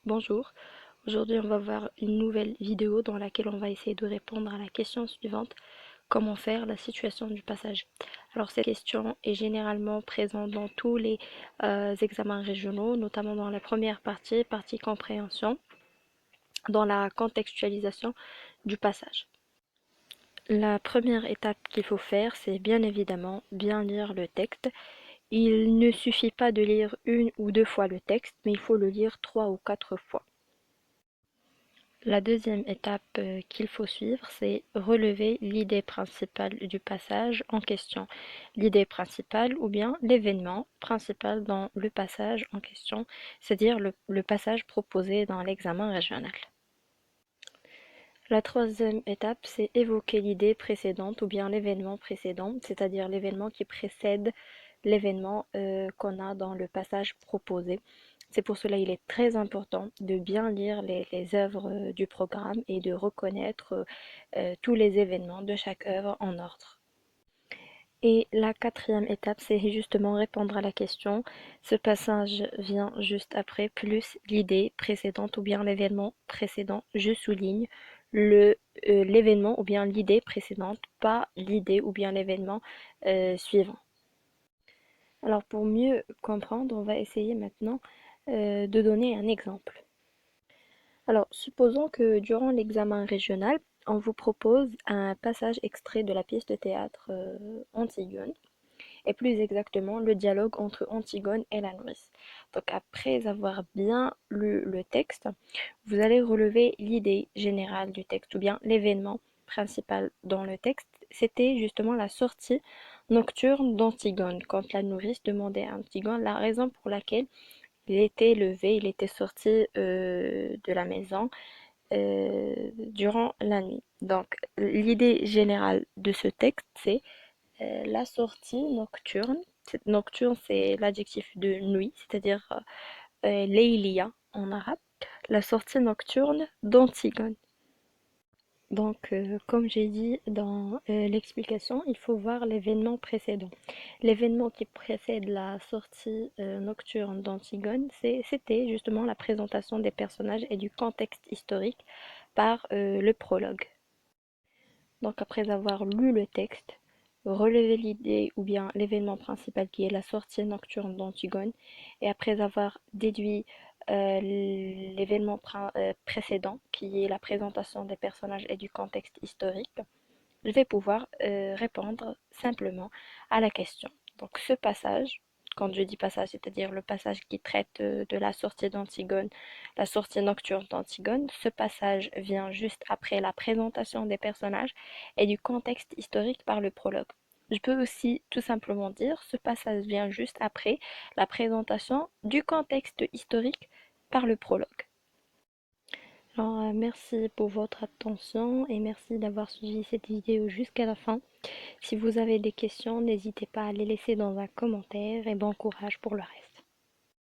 Bonjour, aujourd'hui on va voir une nouvelle vidéo dans laquelle on va essayer de répondre à la question suivante, comment faire la situation du passage. Alors cette question est généralement présente dans tous les examens régionaux, notamment dans la première partie, partie compréhension, dans la contextualisation du passage. La première étape qu'il faut faire, c'est bien évidemment bien lire le texte. Il ne suffit pas de lire une ou deux fois le texte, mais il faut le lire trois ou quatre fois. La deuxième étape qu'il faut suivre, c'est relever l'idée principale du passage en question. L'idée principale ou bien l'événement principal dans le passage en question, c'est-à-dire le passage proposé dans l'examen régional. La troisième étape, c'est évoquer l'idée précédente ou bien l'événement précédent, c'est-à-dire l'événement qui précède l'événement qu'on a dans le passage proposé. C'est pour cela qu'il est très important de bien lire les œuvres du programme et de reconnaître tous les événements de chaque œuvre en ordre. Et la quatrième étape, c'est justement répondre à la question. Ce passage vient juste après, plus l'idée précédente ou bien l'événement précédent. Je souligne l'événement ou bien l'idée précédente, pas l'idée ou bien l'événement suivant. Alors pour mieux comprendre, on va essayer maintenant de donner un exemple. Alors, supposons que durant l'examen régional, on vous propose un passage extrait de la pièce de théâtre Antigone, et plus exactement le dialogue entre Antigone et la nourrice. Donc après avoir bien lu le texte, vous allez relever l'idée générale du texte ou bien l'événement principal dans le texte. C'était justement la sortie nocturne d'Antigone, quand la nourrice demandait à Antigone la raison pour laquelle il était levé, il était sorti de la maison durant la nuit. Donc l'idée générale de ce texte, c'est la sortie nocturne. Nocturne, c'est l'adjectif de nuit, c'est-à-dire Laylia en arabe. La sortie nocturne d'Antigone. Donc, comme j'ai dit dans l'explication, il faut voir l'événement précédent. L'événement qui précède la sortie nocturne d'Antigone, c'était justement la présentation des personnages et du contexte historique par le prologue. Donc après avoir lu le texte, relevé l'idée ou bien l'événement principal qui est la sortie nocturne d'Antigone, et après avoir déduit l'événement précédent qui est la présentation des personnages et du contexte historique, je vais pouvoir répondre simplement à la question. Donc ce passage, quand je dis passage, c'est-à-dire le passage qui traite de la sortie d'Antigone, la sortie nocturne d'Antigone, ce passage vient juste après la présentation des personnages et du contexte historique par le prologue. Je peux aussi tout simplement dire ce passage vient juste après la présentation du contexte historique par le prologue. Alors, merci pour votre attention et merci d'avoir suivi cette vidéo jusqu'à la fin. Si vous avez des questions, n'hésitez pas à les laisser dans un commentaire et bon courage pour le reste.